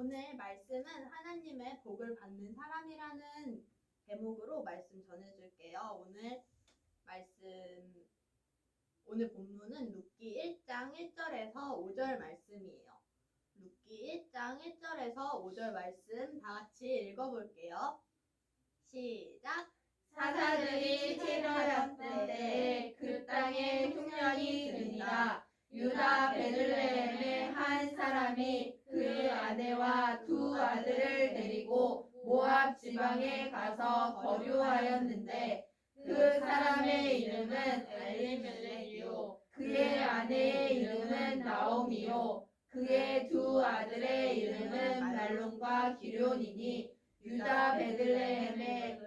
오늘 말씀은 하나님의 복을 받는 사람이라는 제목으로 말씀 전해줄게요. 오늘 본문은 룻기 1장 1절에서 5절 말씀이에요. 룻기 1장 1절에서 5절 말씀 다 같이 읽어볼게요. 시작! 사사들이 채널였을 때에 그 땅에 흉년이 드니라. 유다 베들레헴의 한 사람이 그 아내와 두 아들을 데리고 모압 지방에 가서 거류하였는데 그 사람의 이름은 엘리멜렉이요 그의 아내의 이름은 나오미요 그의 두 아들의 이름은 말론과 기럯이니 유다 베들레헴의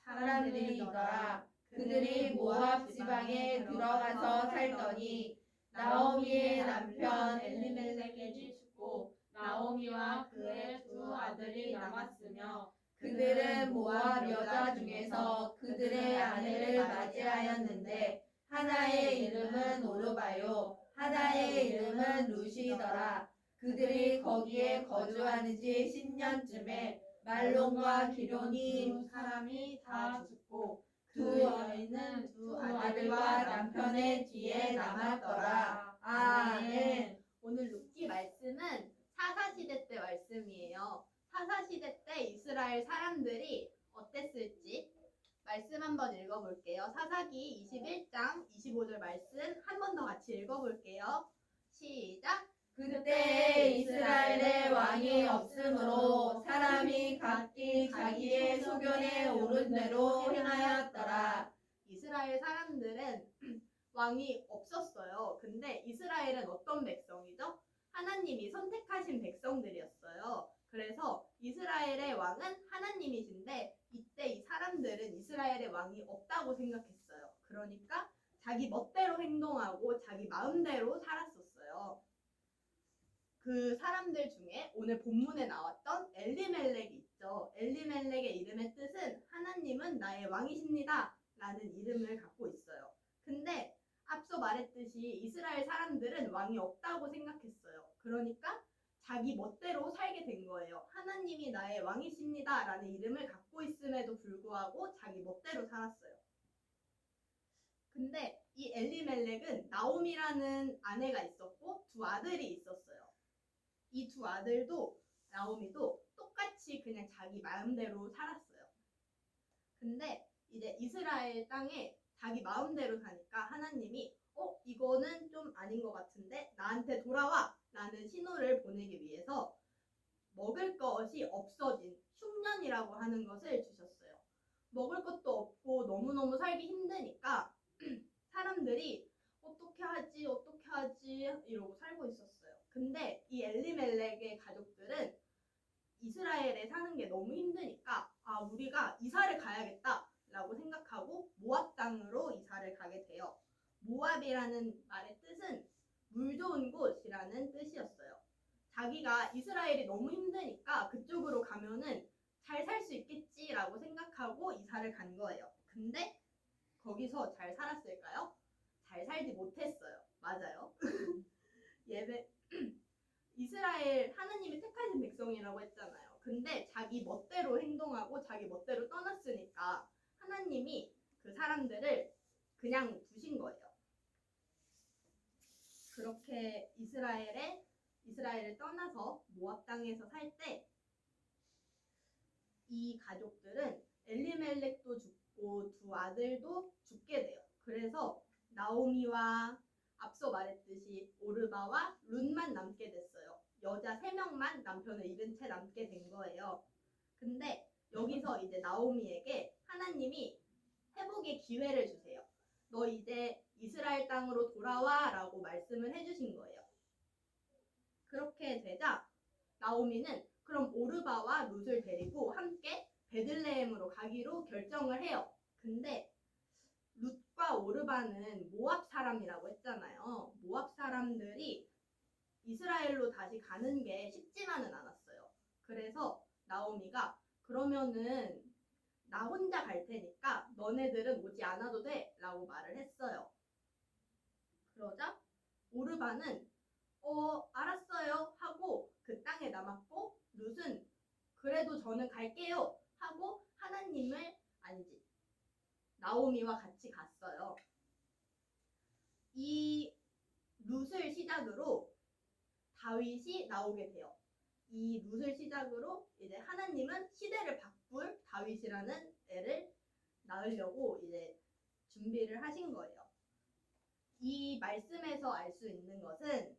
사람들이더라. 그들이 모압 지방에 들어가서 살더니 나오미의 남편 엘리멜렉이 죽고 나오미와 그의 두 아들이 남았으며 그들은 모압 여자 중에서 그들의 아내를 맞이하였는데 하나의 이름은 오르바요 하나의 이름은 루시더라. 그들이 거기에 거주하는 지 10년쯤에 말론과 기럯이 두 사람이 다 죽고 두 여인은 두 아들과 남편의 뒤에 남았더라. 아멘. 오늘 룻기 말씀은 사사시대 때 말씀이에요. 사사시대 때 이스라엘 사람들이 어땠을지 말씀 한번 읽어볼게요. 사사기 21장 25절 말씀 한 번 더 같이 읽어볼게요. 시작! 그때 이스라엘에 왕이 없으므로 사람이 각기 자기의 소견에 오른 대로 행하였더라. 이스라엘 사람들은 왕이 없었어요. 근데 이스라엘은 어떤 백성이죠? 하나님이 선택하신 백성들이었어요. 그래서 이스라엘의 왕은 하나님이신데 이때 이 사람들은 이스라엘의 왕이 없다고 생각했어요. 그러니까 자기 멋대로 행동하고 자기 마음대로 살았었어요. 그 사람들 중에 오늘 본문에 나왔던 엘리멜렉이 있죠. 엘리멜렉의 이름의 뜻은 하나님은 나의 왕이십니다 라는 이름을 갖고 있어요. 근데 앞서 말했듯이 이스라엘 사람들은 왕이 없다고 생각했어요. 그러니까 자기 멋대로 살게 된 거예요. 하나님이 나의 왕이십니다 라는 이름을 갖고 있음에도 불구하고 자기 멋대로 살았어요. 근데 이 엘리멜렉은 나오미라는 아내가 있었고 두 아들이 있었어요. 이 두 아들도 나오미도 똑같이 그냥 자기 마음대로 살았어요. 근데 이제 이스라엘 땅에 자기 마음대로 사니까 하나님이 이거는 좀 아닌 것 같은데 나한테 돌아와 라는 신호를 보내기 위해서 먹을 것이 없어진 흉년이라고 하는 것을 주셨어요. 먹을 것도 없고 너무너무 살기 힘드니까 사람들이 어떻게 하지 이러고 살고 있었어요. 근데 이 엘리멜렉의 가족들은 이스라엘에 사는 게 너무 힘드니까 우리가 이사를 가야겠다 라고 생각하고 모압 땅으로 이사를 가게 돼요. 모압이라는 말의 뜻은 물 좋은 곳이라는 뜻이었어요. 자기가 이스라엘이 너무 힘드니까 그쪽으로 가면은 잘 살 수 있겠지라고 생각하고 이사를 간 거예요. 근데 거기서 잘 살았을까요? 잘 살지 못했어요. 맞아요. 이스라엘 하나님이 택하신 백성이라고 했잖아요. 근데 자기 멋대로 행동하고 자기 멋대로 떠났으니까 하나님이 그 사람들을 그냥 두신 거예요. 그렇게 이스라엘을 떠나서 모압 땅에서 살 때 이 가족들은 엘리멜렉도 죽고 두 아들도 죽게 돼요. 그래서 나오미와 앞서 말했듯이 오르바와 룻만 남게 됐어요. 여자 3명만 남편을 잃은 채 남게 된 거예요. 근데 여기서 이제 나오미에게 하나님이 회복의 기회를 주세요. 너 이제 이스라엘 땅으로 돌아와 라고 말씀을 해주신 거예요. 그렇게 되자 나오미는 그럼 오르바와 룻을 데리고 함께 베들레헴으로 가기로 결정을 해요. 근데 룻과 오르바는 모압 사람이라고 했잖아요. 모압 사람들이 이스라엘로 다시 가는 게 쉽지만은 않았어요. 그래서 나오미가 그러면은 나 혼자 갈 테니까 너네들은 오지 않아도 돼 라고 말을 했어요. 그러자 오르바는 알았어요 하고 그 땅에 남았고 룻은 그래도 저는 갈게요 하고 나오미와 같이 갔어요. 이 룻을 시작으로 다윗이 나오게 돼요. 이 룻을 시작으로 이제 하나님은 시대를 바꿀 다윗이라는 애를 낳으려고 이제 준비를 하신 거예요. 이 말씀에서 알 수 있는 것은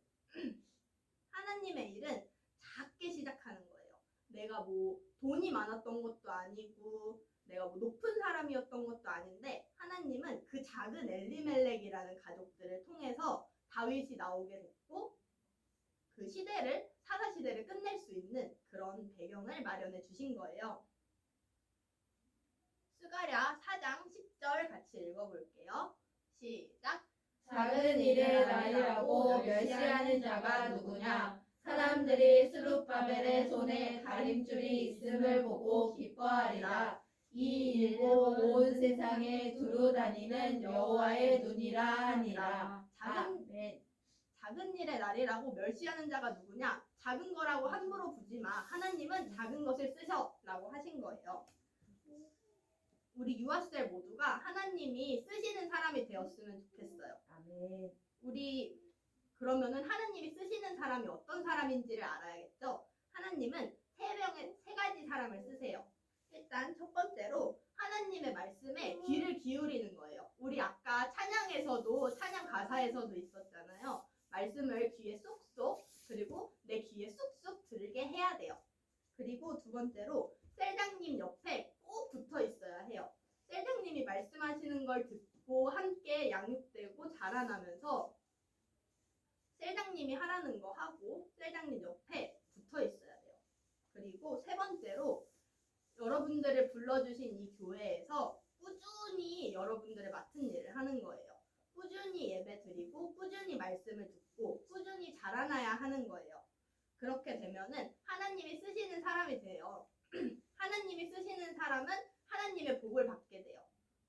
하나님의 일은 작게 시작하는 거예요. 내가 뭐 돈이 많았던 것도 아니고 내가 뭐 높은 사람이었던 것도 아닌데 하나님은 그 작은 엘리멜렉이라는 가족들을 통해서 다윗이 나오게 됐고 그 시대를 사사 시대를 끝낼 수 있는 그런 배경을 마련해 주신 거예요. 스가랴 4장 10절 같이 읽어볼게요. 시작. 작은 일에 날이라고 멸시하는 자가 누구냐? 사람들이 스룹바벨의 손에 다림줄이 있음을 보고 기뻐하리라. 이 일도 온 세상에 두루 다니는 여호와의 눈이라 하니라. 작은 일의 날이라고 멸시하는 자가 누구냐? 작은 거라고 함부로 부지 마. 하나님은 작은 것을 쓰셔라고 하신 거예요. 우리 유아셀 모두가 하나님이 쓰시는 사람이 되었으면 좋겠어요. 아멘. 우리 그러면은 하나님이 쓰시는 사람이 어떤 사람인지를 알아야겠죠. 하나님은 세 가지 사람을 쓰세요. 일단 첫 번째로 하나님의 말씀에 귀를 기울이는 거예요. 우리 아까 찬양에서도 찬양 가사에서도 있었잖아요. 말씀을 귀에 쏙쏙 그리고 내 귀에 쏙쏙 들게 해야 돼요. 그리고 두 번째로 셀장님 옆에 꼭 붙어 있어야 해요. 셀장님이 말씀하시는 걸 듣고 함께 양육되고 자라나면서 셀장님이 하라는 거 하고 셀장님 옆에 붙어 있어야 돼요. 그리고 세 번째로 여러분들을 불러주신 이 교회에서 꾸준히 여러분들의 맡은 일을 하는 거예요. 꾸준히 예배 드리고 꾸준히 말씀을 듣고 꾸준히 자라나야 하는 거예요. 그렇게 되면은 하나님이 쓰시는 사람이 돼요. 하나님이 쓰시는 사람은 하나님의 복을 받게 돼요.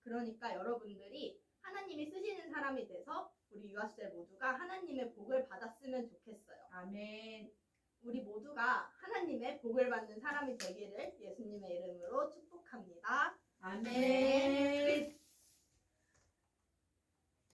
그러니까 여러분들이 하나님이 쓰시는 사람이 돼서 우리 유아셀 모두가 하나님의 복을 받았으면 좋겠어요. 아멘. 우리 모두가 하나님의 복을 받는 사람이 되기를 예수님의 이름으로 축복합니다. 아멘.